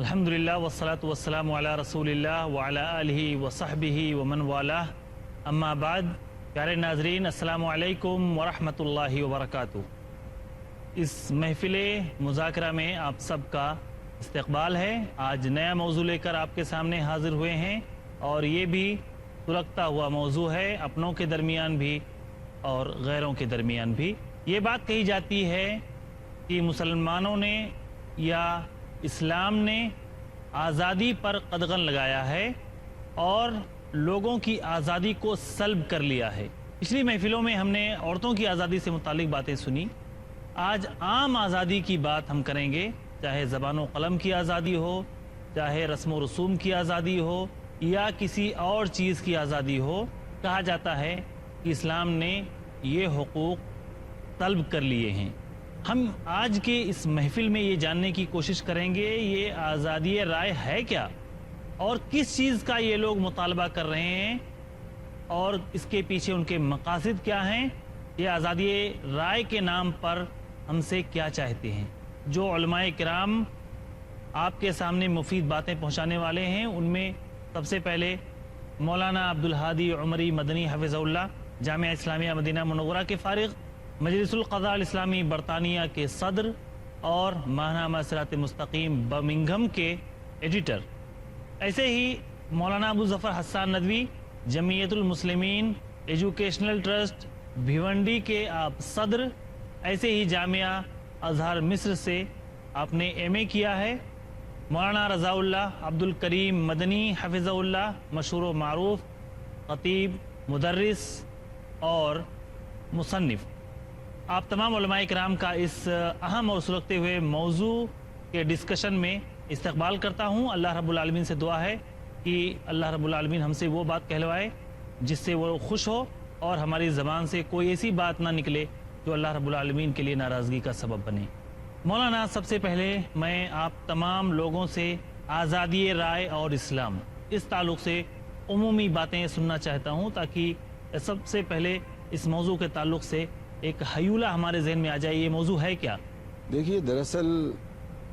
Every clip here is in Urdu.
الحمدللہ والصلاة والسلام علی رسول اللہ وعلی آلہ وصحبہ ومن والہ، اما بعد۔ پیارے ناظرین، السلام علیکم ورحمۃ اللہ وبرکاتہ۔ اس محفل مذاکرہ میں آپ سب کا استقبال ہے۔ آج نیا موضوع لے کر آپ کے سامنے حاضر ہوئے ہیں، اور یہ بھی سلگتا ہوا موضوع ہے، اپنوں کے درمیان بھی اور غیروں کے درمیان بھی۔ یہ بات کہی جاتی ہے کہ مسلمانوں نے یا اسلام نے آزادی پر قدغن لگایا ہے اور لوگوں کی آزادی کو سلب کر لیا ہے۔ پچھلی محفلوں میں ہم نے عورتوں کی آزادی سے متعلق باتیں سنی۔ آج عام آزادی کی بات ہم کریں گے، چاہے زبان و قلم کی آزادی ہو، چاہے رسم و رسوم کی آزادی ہو، یا کسی اور چیز کی آزادی ہو۔ کہا جاتا ہے کہ اسلام نے یہ حقوق طلب کر لیے ہیں۔ ہم آج کے اس محفل میں یہ جاننے کی کوشش کریں گے یہ آزادی رائے ہے کیا، اور کس چیز کا یہ لوگ مطالبہ کر رہے ہیں، اور اس کے پیچھے ان کے مقاصد کیا ہیں، یہ آزادی رائے کے نام پر ہم سے کیا چاہتے ہیں۔ جو علماء کرام آپ کے سامنے مفید باتیں پہنچانے والے ہیں، ان میں سب سے پہلے مولانا عبدالہادی عمری مدنی حفظہ اللہ، جامعہ اسلامیہ مدینہ منورہ کے فارغ، مجلس القضاء الاسلامی برطانیہ کے صدر، اور ماہنامہ صراط مستقیم برمنگھم کے ایڈیٹر۔ ایسے ہی مولانا ابو ظفر حسان ندوی، جمعیت المسلمین ایجوکیشنل ٹرسٹ بھیونڈی کے آپ صدر۔ ایسے ہی جامعہ ازہر مصر سے آپ نے ایم اے کیا ہے۔ مولانا رضا اللہ عبد الکریم مدنی حفظہ اللہ، مشہور و معروف خطیب، مدرس اور مصنف۔ آپ تمام علماء کرام کا اس اہم اور سلگتے ہوئے موضوع کے ڈسکشن میں استقبال کرتا ہوں۔ اللہ رب العالمین سے دعا ہے کہ اللہ رب العالمین ہم سے وہ بات کہلوائے جس سے وہ خوش ہو، اور ہماری زبان سے کوئی ایسی بات نہ نکلے جو اللہ رب العالمین کے لیے ناراضگی کا سبب بنے۔ مولانا، سب سے پہلے میں آپ تمام لوگوں سے آزادی رائے اور اسلام، اس تعلق سے عمومی باتیں سننا چاہتا ہوں، تاکہ سب سے پہلے اس موضوع کے تعلق سے ایک حیولہ ہمارے ذہن میں آ جائے، یہ موضوع ہے کیا؟ دیکھیے، دراصل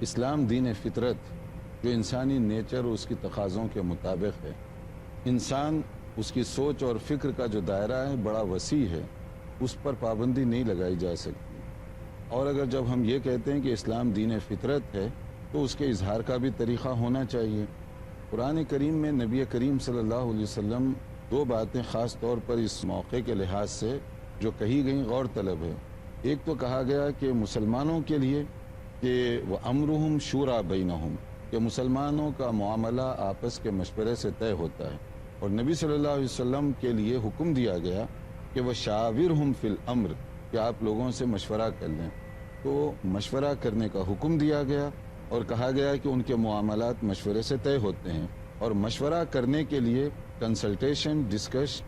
اسلام دین فطرت جو انسانی نیچر اور اس کی تقاضوں کے مطابق ہے۔ انسان، اس کی سوچ اور فکر کا جو دائرہ ہے بڑا وسیع ہے، اس پر پابندی نہیں لگائی جا سکتی۔ اور اگر جب ہم یہ کہتے ہیں کہ اسلام دین فطرت ہے تو اس کے اظہار کا بھی طریقہ ہونا چاہیے۔ قرآن کریم میں نبی کریم صلی اللہ علیہ وسلم دو باتیں خاص طور پر اس موقع کے لحاظ سے جو کہی گئیں غور طلب ہے۔ ایک تو کہا گیا کہ مسلمانوں کے لیے کہ وہ امرہم شورا بینہم، کہ مسلمانوں کا معاملہ آپس کے مشورے سے طے ہوتا ہے، اور نبی صلی اللہ علیہ وسلم کے لیے حکم دیا گیا کہ وہ شاورہم فی الامر، کہ آپ لوگوں سے مشورہ کر لیں۔ تو مشورہ کرنے کا حکم دیا گیا، اور کہا گیا کہ ان کے معاملات مشورے سے طے ہوتے ہیں، اور مشورہ کرنے کے لیے کنسلٹیشن، ڈسکش،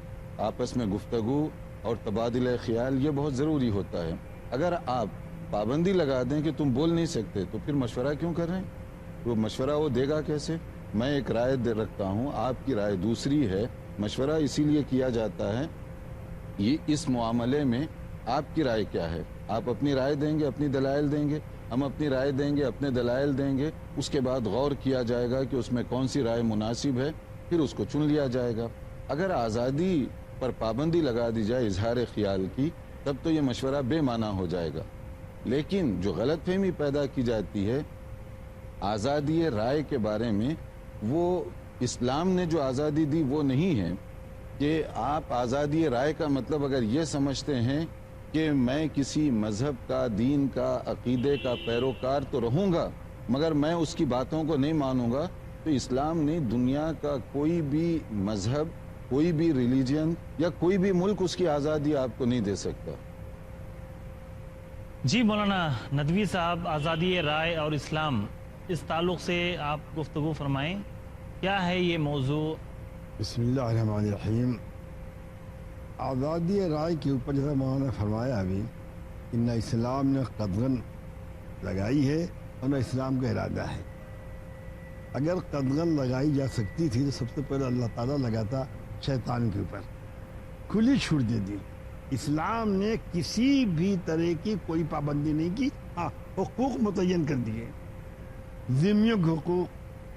آپس میں گفتگو اور تبادلہ خیال، یہ بہت ضروری ہوتا ہے۔ اگر آپ پابندی لگا دیں کہ تم بول نہیں سکتے تو پھر مشورہ کیوں کر رہے ہیں؟ وہ مشورہ وہ دے گا کیسے؟ میں ایک رائے رکھتا ہوں، آپ کی رائے دوسری ہے۔ مشورہ اسی لیے کیا جاتا ہے، یہ اس معاملے میں آپ کی رائے کیا ہے؟ آپ اپنی رائے دیں گے، اپنی دلائل دیں گے، ہم اپنی رائے دیں گے، اپنے دلائل دیں گے، اس کے بعد غور کیا جائے گا کہ اس میں کون سی رائے مناسب ہے، پھر اس کو چن لیا جائے گا۔ اگر آزادی پر پابندی لگا دی جائے اظہار خیال کی، تب تو یہ مشورہ بے معنی ہو جائے گا۔ لیکن جو غلط فہمی پیدا کی جاتی ہے آزادی رائے کے بارے میں، وہ اسلام نے جو آزادی دی وہ نہیں ہے کہ آپ آزادی رائے کا مطلب اگر یہ سمجھتے ہیں کہ میں کسی مذہب کا، دین کا، عقیدے کا پیروکار تو رہوں گا مگر میں اس کی باتوں کو نہیں مانوں گا، تو اسلام نے دنیا کا کوئی بھی مذہب، کوئی بھی ریلیجن یا کوئی بھی ملک اس کی آزادی آپ کو نہیں دے سکتا۔ جی مولانا ندوی صاحب، آزادی رائے اور اسلام، اس تعلق سے آپ گفتگو فرمائیں، کیا ہے یہ موضوع؟ بسم اللہ الرحمن الرحیم۔ آزادی رائے کے اوپر جیسا مولانا نے فرمایا ابھی، کہ نہ اسلام نے قدغن لگائی ہے اور نہ اسلام کا ارادہ ہے۔ اگر قدغن لگائی جا سکتی تھی تو سب سے پہلے اللہ تعالیٰ لگاتا شیطان کے اوپر، کھلی چھوٹ دے دی۔ اسلام نے کسی بھی طرح کی کوئی پابندی نہیں کی، ہاں حقوق متعین کر دیے، ذمیوں کے حقوق،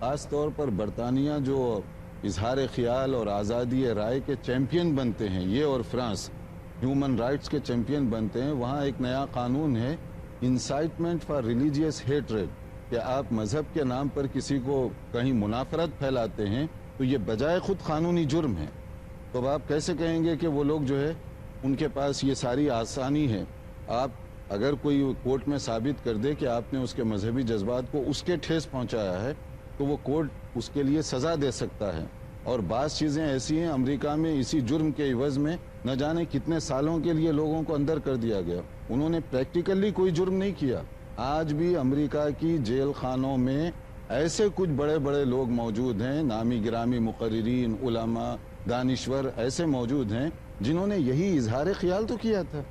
خاص طور پر برطانیہ جو اظہار خیال اور آزادی رائے کے چیمپئن بنتے ہیں، یہ اور فرانس ہیومن رائٹس کے چیمپئن بنتے ہیں، وہاں ایک نیا قانون ہے انسائٹمنٹ فار ریلیجیس ہیٹریڈ، کہ آپ مذہب کے نام پر کسی کو کہیں منافرت پھیلاتے ہیں تو یہ بجائے خود قانونی جرم ہے۔ تو اب آپ کیسے کہیں گے کہ وہ لوگ جو ہے ان کے پاس یہ ساری آسانی ہے؟ آپ اگر کوئی کورٹ میں ثابت کر دے کہ آپ نے اس کے مذہبی جذبات کو اس کے ٹھیس پہنچایا ہے تو وہ کورٹ اس کے لیے سزا دے سکتا ہے۔ اور بعض چیزیں ایسی ہیں، امریکہ میں اسی جرم کے عوض میں نہ جانے کتنے سالوں کے لیے لوگوں کو اندر کر دیا گیا، انہوں نے پریکٹیکلی کوئی جرم نہیں کیا۔ آج بھی امریکہ کی جیل خانوں میں ایسے کچھ بڑے بڑے لوگ موجود ہیں، نامی گرامی مقررین، علماء، دانشور ایسے موجود ہیں جنہوں نے یہی اظہار خیال تو کیا تھا،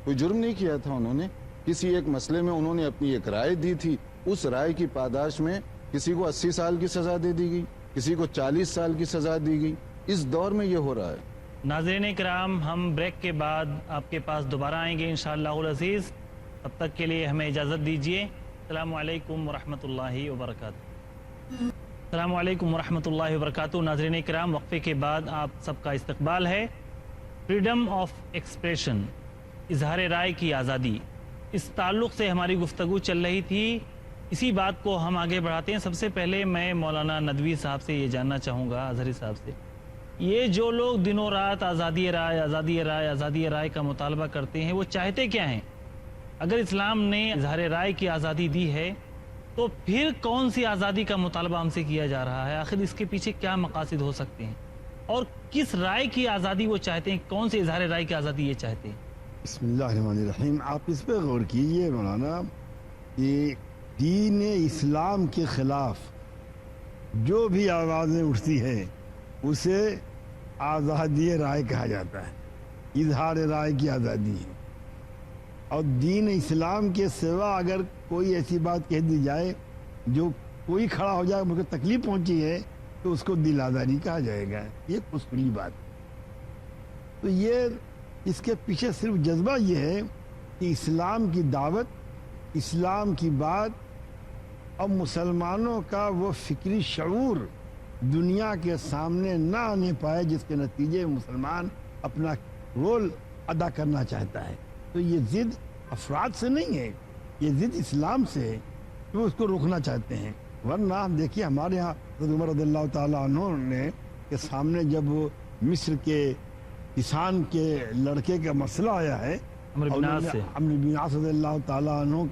کوئی جرم نہیں کیا تھا انہوں نے، کسی ایک مسئلے میں انہوں نے اپنی ایک رائے دی تھی، اس رائے کی پاداش میں کسی کو 80 سال کی سزا دے دی گئی، کسی کو 40 سال کی سزا دی گئی۔ اس دور میں یہ ہو رہا ہے۔ ناظرین کرام، ہم بریک کے بعد آپ کے پاس دوبارہ آئیں گے انشاءاللہ العزیز، تب تک کے لیے ہمیں اجازت دیجیے۔ السلام علیکم ورحمۃ اللہ وبرکاتہ۔ السلام علیکم ورحمۃ اللہ وبرکاتہ۔ ناظرین کرام، وقفے کے بعد آپ سب کا استقبال ہے۔ فریڈم آف ایکسپریشن، اظہار رائے کی آزادی، اس تعلق سے ہماری گفتگو چل رہی تھی۔ اسی بات کو ہم آگے بڑھاتے ہیں۔ سب سے پہلے میں مولانا ندوی صاحب سے یہ جاننا چاہوں گا، اظہری صاحب سے، یہ جو لوگ دنوں رات آزادی رائے آزادی رائے آزادی رائے کا مطالبہ کرتے ہیں، وہ چاہتے کیا ہیں؟ اگر اسلام نے اظہار رائے کی آزادی دی ہے تو پھر کون سی آزادی کا مطالبہ ہم سے کیا جا رہا ہے؟ آخر اس کے پیچھے کیا مقاصد ہو سکتے ہیں، اور کس رائے کی آزادی وہ چاہتے ہیں؟ کون سی اظہار رائے کی آزادی یہ چاہتے ہیں؟ بسم اللہ الرحمن الرحیم۔ آپ اس پہ غور کیجئے مولانا، کہ دین اسلام کے خلاف جو بھی آوازیں اٹھتی ہیں اسے آزادی رائے کہا جاتا ہے، اظہار رائے کی آزادی ہے۔ اور دین اسلام کے سوا اگر کوئی ایسی بات کہہ دی جائے جو کوئی کھڑا ہو جائے، مجھے تکلیف پہنچی ہے، تو اس کو دل آزاری کہا جائے گا۔ یہ اصولی بات۔ تو یہ اس کے پیچھے صرف جذبہ یہ ہے کہ اسلام کی دعوت، اسلام کی بات اور مسلمانوں کا وہ فکری شعور دنیا کے سامنے نہ آنے پائے، جس کے نتیجے میں مسلمان اپنا رول ادا کرنا چاہتا ہے۔ تو یہ ضد افراد سے نہیں ہے، یہ ضد اسلام سے ہے، وہ اس کو روکنا چاہتے ہیں۔ ورنہ ہم دیکھیے، ہمارے یہاں حضرت عمر رضی اللہ تعالیٰ عنہ نے کے سامنے جب مصر کے کسان کے لڑکے کا مسئلہ آیا ہے، عمرو بن عاص سے، عمرو بن عاص رضی اللہ تعالیٰ عنہ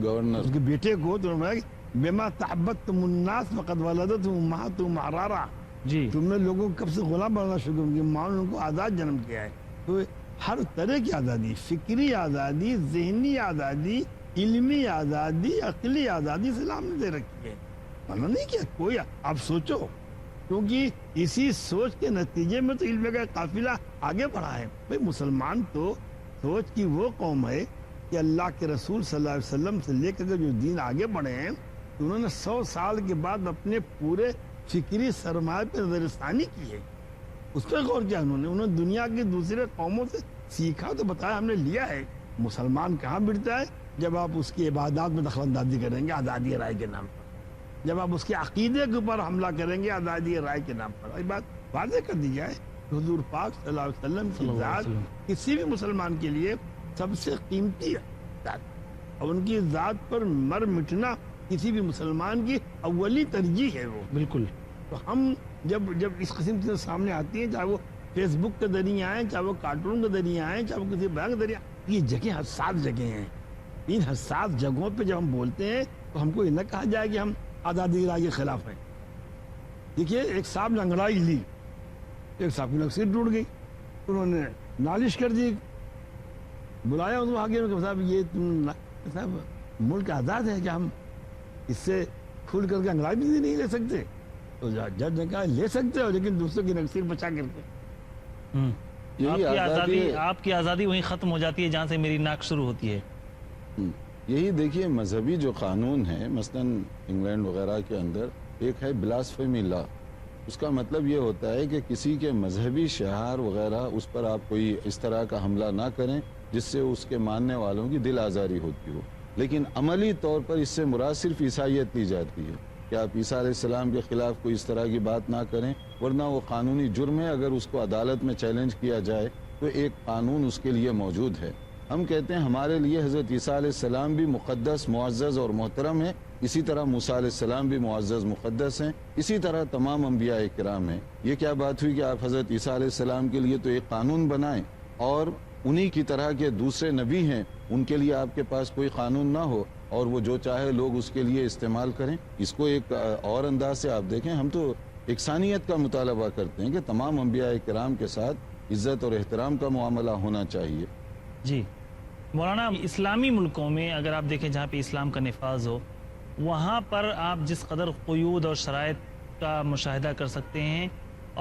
گورنر اس کے بیٹے کو، تو انہوں نے بما تحبتم الناس فقد ولدتهم امہاتهم احرارا، جی، تم نے لوگوں کو کب سے غلام بنانا شروع کیا، ماں نے ان کو آزاد جنم کیا ہے۔ تو ہر طرح کی آزادی، فکری آزادی، ذہنی آزادی، علمی آزادی، عقلی آزادی اسلام نے دے رکھی ہے۔ منع نہیں کیا کوئی، آپ سوچو، کیونکہ اسی سوچ کے نتیجے میں تو علم کا قافلہ آگے بڑھا ہے۔ بھئی مسلمان تو سوچ کی وہ قوم ہے کہ اللہ کے رسول صلی اللہ علیہ وسلم سے لے کر جو دین آگے بڑھے ہیں، تو انہوں نے 100 سال کے بعد اپنے پورے فکری سرمایہ پہ نظر ثانی کی ہے، اس پہ غور کیا انہوں نے دنیا کی دوسرے قوموں سے سیکھا، تو بتایا ہم نے لیا ہے۔ مسلمان کہاں بڑھتا ہے؟ جب آپ اس کی عبادات میں دخل اندازی کریں گے آزادی رائے کے نام پر، جب آپ اس کے عقیدے کے اوپر حملہ کریں گے آزادی رائے کے نام پر۔ یہ بات واضح کر دی جائے، حضور پاک صلی اللہ علیہ وسلم کی ذات کسی بھی مسلمان کے لیے سب سے قیمتی ذات، اور ان کی ذات پر مر مٹنا کسی بھی مسلمان کی اولی ترجیح ہے وہ۔ بالکل۔ تو ہم جب اس قسم کی سامنے آتی ہیں، چاہے وہ فیس بک کے ذریعے آئیں، چاہے وہ کارٹون کے ذریعے آئیں، چاہے وہ کسی بیان کے ذریعے، یہ جگہ حساس جگہیں ہیں۔ ان حساس جگہوں پہ جب ہم بولتے ہیں تو ہم کو یہ نہ کہا جائے کہ ہم آزادی رائے کے خلاف ہیں۔ دیکھیے، ایک صاحب نے انگڑائی لی، ایک صاحب کی نقصیر ٹوٹ گئی، انہوں نے نالش کر دی، بلایا ان کو آگے کہ صاحب یہ تم صاحب ملک آزاد ہے، کہ ہم اس سے کھل کر کے انگڑائی بھی نہیں لے سکتے؟ تو جج نے کہا لے سکتے ہو، لیکن دوسروں کی نقصیر بچا کر کے۔ آپ کی آزادی وہیں ختم ہو جاتی ہے جہاں سے میری ناک شروع ہوتی ہے۔ یہی دیکھیے، مذہبی جو قانون ہے، مثلا انگلینڈ وغیرہ کے اندر ایک ہے بلاسفیمی لا۔ اس کا مطلب یہ ہوتا ہے کہ کسی کے مذہبی شعار وغیرہ اس پر آپ کوئی اس طرح کا حملہ نہ کریں جس سے اس کے ماننے والوں کی دل آزاری ہوتی ہو۔ لیکن عملی طور پر اس سے مراد صرف عیسائیت لی جاتی ہے کہ آپ عیسیٰ علیہ السلام کے خلاف کوئی اس طرح کی بات نہ کریں، ورنہ وہ قانونی جرم ہے۔ اگر اس کو عدالت میں چیلنج کیا جائے تو ایک قانون اس کے لیے موجود ہے۔ ہم کہتے ہیں ہمارے لیے حضرت عیسیٰ علیہ السلام بھی مقدس، معزز اور محترم ہیں، اسی طرح موسیٰ علیہ السلام بھی معزز مقدس ہیں، اسی طرح تمام انبیاء کرام ہیں۔ یہ کیا بات ہوئی کہ آپ حضرت عیسیٰ علیہ السلام کے لیے تو ایک قانون بنائیں اور انہی کی طرح کے دوسرے نبی ہیں ان کے لیے آپ کے پاس کوئی قانون نہ ہو اور وہ جو چاہے لوگ اس کے لیے استعمال کریں۔ اس کو ایک اور انداز سے آپ دیکھیں، ہم تو یکسانیت کا مطالبہ کرتے ہیں کہ تمام انبیاء کرام کے ساتھ عزت اور احترام کا معاملہ ہونا چاہیے۔ جی مولانا، اسلامی ملکوں میں اگر آپ دیکھیں جہاں پہ اسلام کا نفاذ ہو، وہاں پر آپ جس قدر قیود اور شرائط کا مشاہدہ کر سکتے ہیں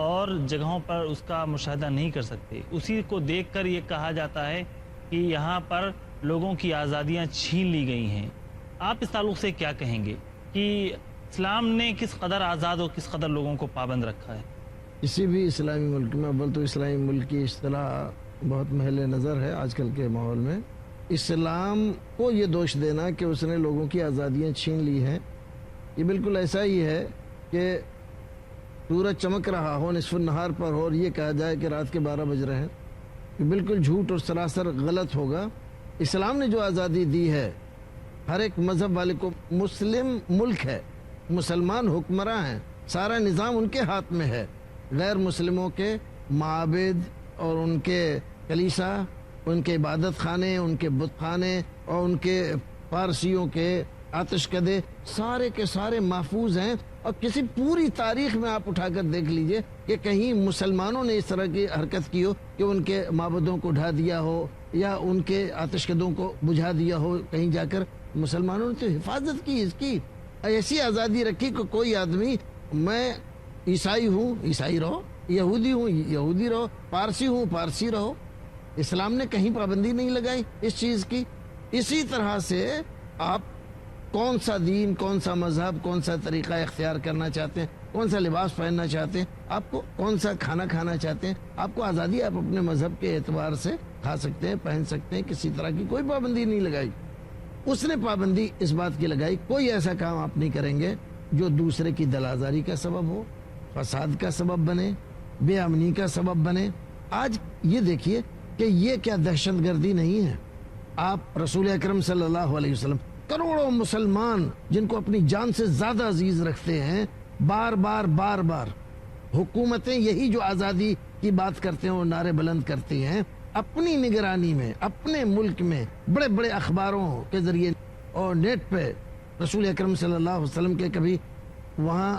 اور جگہوں پر اس کا مشاہدہ نہیں کر سکتے، اسی کو دیکھ کر یہ کہا جاتا ہے کہ یہاں پر لوگوں کی آزادیاں چھین لی گئی ہیں۔ آپ اس تعلق سے کیا کہیں گے کہ اسلام نے کس قدر آزاد اور کس قدر لوگوں کو پابند رکھا ہے؟ کسی بھی اسلامی ملک میں، اول تو اسلامی ملک کی اصطلاح بہت محل نظر ہے آج کل کے ماحول میں۔ اسلام کو یہ دوش دینا کہ اس نے لوگوں کی آزادیاں چھین لی ہیں، یہ بالکل ایسا ہی ہے کہ سورج چمک رہا ہو نصف النہار پر ہو اور یہ کہا جائے کہ رات کے 12 بج رہے ہیں، یہ بالکل جھوٹ اور سراسر غلط ہوگا۔ اسلام نے جو آزادی دی ہے ہر ایک مذہب والے کو، مسلم ملک ہے، مسلمان حکمراں ہیں، سارا نظام ان کے ہاتھ میں ہے، غیر مسلموں کے معابد اور ان کے کلیسا، ان کے عبادت خانے، ان کے بت خانے اور ان کے پارسیوں کے آتش کدے سارے کے سارے محفوظ ہیں۔ اور کسی پوری تاریخ میں آپ اٹھا کر دیکھ لیجئے کہ کہیں مسلمانوں نے اس طرح کی حرکت کی ہو کہ ان کے معبدوں کو ڈھا دیا ہو یا ان کے آتش کدوں کو بجھا دیا ہو، کہیں جا کر مسلمانوں نے تو حفاظت کی اس کی، ایسی آزادی رکھی کہ کوئی آدمی میں عیسائی ہوں عیسائی رہو، یہودی ہوں یہودی رہو، پارسی ہوں پارسی رہو، اسلام نے کہیں پابندی نہیں لگائی اس چیز کی۔ اسی طرح سے آپ کون سا دین، کون سا مذہب، کون سا طریقہ اختیار کرنا چاہتے ہیں، کون سا لباس پہننا چاہتے ہیں، آپ کو کون سا کھانا کھانا چاہتے ہیں، آپ کو آزادی، آپ اپنے مذہب کے اعتبار سے کھا سکتے ہیں، پہن سکتے ہیں، کسی طرح کی کوئی پابندی نہیں لگائی۔ اس نے پابندی اس بات کی لگائی کوئی ایسا کام آپ نہیں کریں گے جو دوسرے کی دل آزاری کا سبب ہو، فساد کا سبب بنے، بے امنی کا سبب بنے۔ آج یہ دیکھیے کہ یہ کیا دہشت گردی نہیں ہے۔ آپ رسول اکرم صلی اللہ علیہ وسلم، کروڑوں مسلمان جن کو اپنی جان سے زیادہ عزیز رکھتے ہیں، بار بار حکومتیں یہی جو آزادی کی بات کرتے ہیں اور نعرے بلند کرتی ہیں، اپنی نگرانی میں اپنے ملک میں بڑے بڑے اخباروں کے ذریعے اور نیٹ پہ رسول اکرم صلی اللہ علیہ وسلم کے کبھی وہاں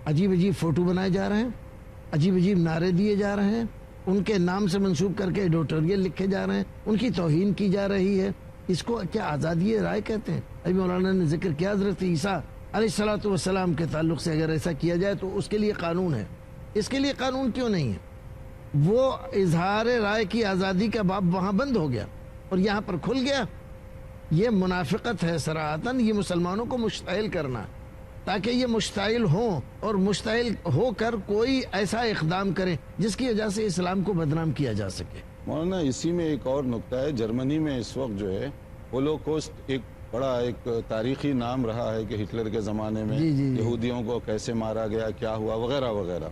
عجیب عجیب فوٹو بنائے جا رہے ہیں، عجیب عجیب نعرے دیے جا رہے ہیں، ان کے نام سے منسوب کر کے ایڈیٹوریل لکھے جا رہے ہیں، ان کی توہین کی جا رہی ہے۔ اس کو کیا آزادی رائے کہتے ہیں؟ ابھی مولانا نے ذکر کیا حضرت عیسیٰ علیہ الصلوۃ والسلام کے تعلق سے، اگر ایسا کیا جائے تو اس کے لیے قانون ہے، اس کے لیے قانون کیوں نہیں ہے؟ وہ اظہار رائے کی آزادی کا باب وہاں بند ہو گیا اور یہاں پر کھل گیا۔ یہ منافقت ہے صراحتاً، یہ مسلمانوں کو مشتعل کرنا تاکہ یہ مشتعل ہوں اور مشتعل ہو کر کوئی ایسا اقدام کریں جس کی وجہ سے اسلام کو بدنام کیا جا سکے۔ مولانا اسی میں ایک اور نقطہ ہے، جرمنی میں اس وقت جو ہے ہولوکوسٹ ایک بڑا ایک تاریخی نام رہا ہے کہ ہٹلر کے زمانے میں یہودیوں کو کیسے مارا گیا، کیا ہوا وغیرہ وغیرہ،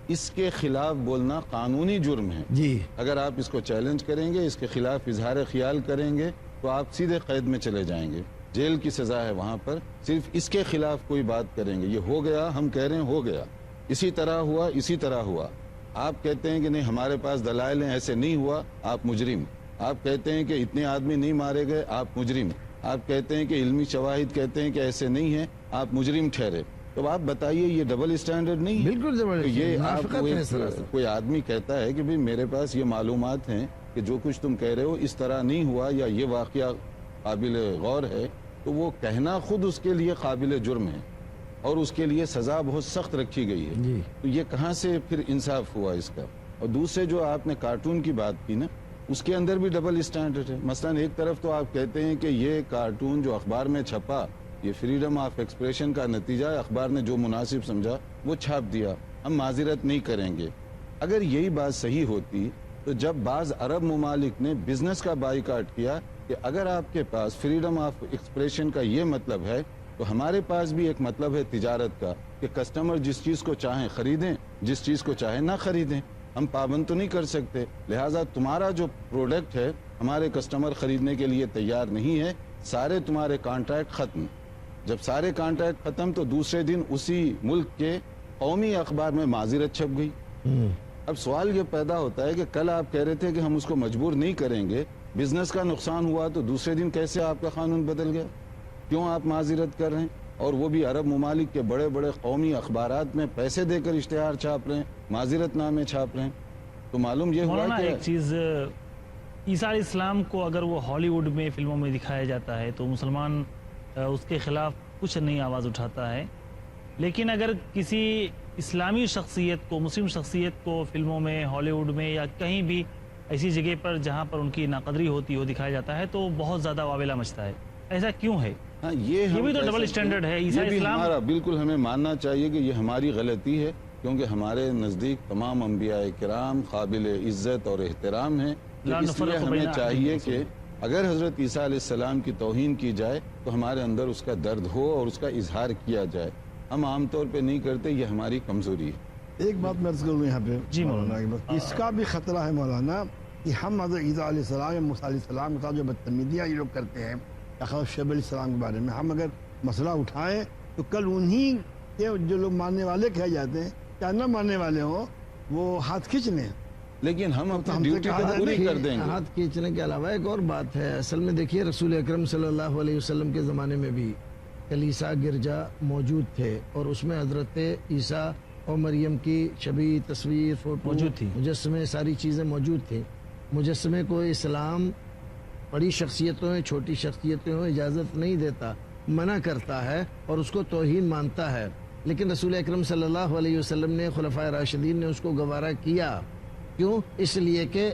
اس کے خلاف بولنا قانونی جرم ہے۔ اگر آپ اس کو چیلنج کریں گے، اس کے خلاف اظہار خیال کریں گے تو آپ سیدھے قید میں چلے جائیں گے، جیل کی سزا ہے وہاں پر، صرف اس کے خلاف کوئی بات کریں گے۔ یہ ہو گیا، ہم کہہ رہے ہیں ہو گیا، اسی طرح ہوا اسی طرح ہوا۔ آپ کہتے ہیں کہ نہیں ہمارے پاس دلائل ہیں، ایسے نہیں ہوا، آپ مجرم۔ آپ کہتے ہیں کہ اتنے آدمی نہیں مارے گئے، آپ مجرم۔ آپ کہتے ہیں کہ علمی شواہد کہتے ہیں کہ ایسے نہیں ہیں، آپ مجرم ٹھہرے۔ تو آپ بتائیے یہ ڈبل اسٹینڈرڈ نہیں؟ بالکل یہ آپ کوئی آدمی کہتا ہے کہ بھئی میرے پاس یہ معلومات ہیں کہ جو کچھ تم کہہ رہے ہو اس طرح نہیں ہوا یا یہ واقعہ قابل غور ہے، تو وہ کہنا خود اس کے لیے قابل جرم ہے اور اس کے لیے سزا بہت سخت رکھی گئی ہے۔ تو یہ کہاں سے پھر انصاف ہوا اس کا؟ اور دوسرے جو آپ نے کارٹون کی بات کی نا، اس کے اندر بھی ڈبل اسٹینڈرڈ ہے۔ مثلا ایک طرف تو آپ کہتے ہیں کہ یہ کارٹون جو اخبار میں چھپا یہ فریڈم آف ایکسپریشن کا نتیجہ ہے، اخبار نے جو مناسب سمجھا وہ چھاپ دیا، ہم معذرت نہیں کریں گے۔ اگر یہی بات صحیح ہوتی تو جب بعض عرب ممالک نے بزنس کا بائیکاٹ کیا کہ اگر آپ کے پاس فریڈم آف ایکسپریشن کا یہ مطلب ہے تو ہمارے پاس بھی ایک مطلب ہے تجارت کا کہ کسٹمر جس چیز کو چاہیں خریدیں، جس چیز کو چاہیں نہ خریدیں، ہم پابند تو نہیں کر سکتے. لہٰذا تمہارا جو پروڈکٹ ہے ہمارے کسٹمر خریدنے کے لیے تیار نہیں ہے، سارے تمہارے کانٹریکٹ ختم. جب سارے کانٹریکٹ ختم تو دوسرے دن اسی ملک کے قومی اخبار میں معذرت چھپ گئی. اب سوال یہ پیدا ہوتا ہے کہ کل آپ کہہ رہے تھے کہ ہم اس کو مجبور نہیں کریں گے، بزنس کا نقصان ہوا تو دوسرے دن کیسے آپ کا قانون بدل گیا؟ کیوں آپ معذرت کر رہے ہیں؟ اور وہ بھی عرب ممالک کے بڑے بڑے قومی اخبارات میں پیسے دے کر اشتہار چھاپ رہے ہیں، معذرت نامے چھاپ رہے ہیں. تو معلوم یہ ہوا مولانا کہ ایک چیز، عیسیٰ علیہ السلام کو اگر وہ ہالی ووڈ میں فلموں میں دکھایا جاتا ہے تو مسلمان اس کے خلاف کچھ نہیں آواز اٹھاتا ہے، لیکن اگر کسی اسلامی شخصیت کو، مسلم شخصیت کو فلموں میں، ہالی ووڈ میں یا کہیں بھی ایسی جگہ پر جہاں پر ان کی ناقدری ہوتی ہو دکھایا جاتا ہے تو بہت زیادہ واویلا مچتا ہے. ایسا کیوں ہے؟ ہاں، یہ بھی تو کہہ ڈبل سکتے اسٹینڈرڈ ہے. ہیں. عیسیٰ یہ بھی اسلام ہمارا بالکل ہمیں ماننا چاہیے کہ یہ ہماری غلطی ہے، کیونکہ ہمارے نزدیک تمام انبیاء کرام قابل عزت اور احترام ہیں. لا اس لیے نفرق ہمیں بین چاہیے احد کہ اگر حضرت عیسیٰ علیہ السلام کی توہین کی جائے تو ہمارے اندر اس کا درد ہو اور اس کا اظہار کیا جائے. ہم عام طور پہ نہیں کرتے، یہ ہماری کمزوری ہے. ایک بات میں عرض کروں یہاں پہ جی مولانا کی بات، اس کا بھی خطرہ ہے مولانا کہ ہم حضرت عیسیٰ علیہ السلام یا موسیٰ علیہ السلام کے ساتھ جو بدتمیزیاں یہ لوگ کرتے ہیں، خاص شعیب علیہ السلام کے بارے میں ہم اگر مسئلہ اٹھائیں تو کل انہی کے جو لوگ ماننے والے کہے جاتے ہیں یا نہ ماننے والے ہوں وہ ہاتھ کھینچ لیں. لیکن ہم ہم اپنی سے ڈیوٹی کہا تو جائے پوری کہ کر دیں گے. ہاتھ کھینچنے کے علاوہ ایک اور بات ہے. اصل میں دیکھیے رسول اکرم صلی اللہ علیہ وسلم کے زمانے میں بھی کلیسا گرجا موجود تھے اور اس میں حضرت عیسیٰ اور مریم کی شبیہ، تصویر، فوٹو موجود تھی. مجسمے، ساری چیزیں موجود تھیں. مجسمے کو اسلام بڑی شخصیتوں، چھوٹی شخصیتوں اجازت نہیں دیتا، منع کرتا ہے اور اس کو توہین مانتا ہے. لیکن رسول اکرم صلی اللہ علیہ وسلم نے، خلفائے راشدین نے اس کو گوارا کیا. کیوں؟ اس لیے کہ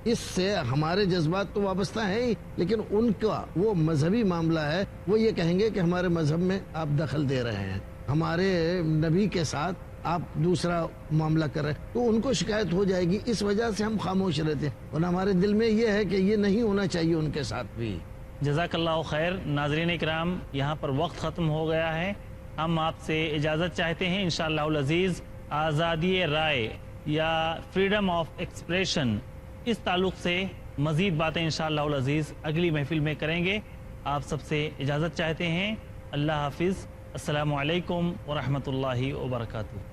اس سے ہمارے جذبات تو وابستہ ہیں ہی، لیکن ان کا وہ مذہبی معاملہ ہے. وہ یہ کہیں گے کہ ہمارے مذہب میں آپ دخل دے رہے ہیں، ہمارے نبی کے ساتھ آپ دوسرا معاملہ کر رہے ہیں، تو ان کو شکایت ہو جائے گی. اس وجہ سے ہم خاموش رہتے ہیں اور ہمارے دل میں یہ ہے کہ یہ نہیں ہونا چاہیے ان کے ساتھ بھی. جزاک اللہ خیر. ناظرین اکرام، یہاں پر وقت ختم ہو گیا ہے. ہم آپ سے اجازت چاہتے ہیں. انشاءاللہ العزیز آزادی رائے یا فریڈم آف ایکسپریشن، اس تعلق سے مزید باتیں انشاءاللہ العزیز اگلی محفل میں کریں گے. آپ سب سے اجازت چاہتے ہیں. اللہ حافظ. السلام علیکم ورحمۃ اللہ وبرکاتہ.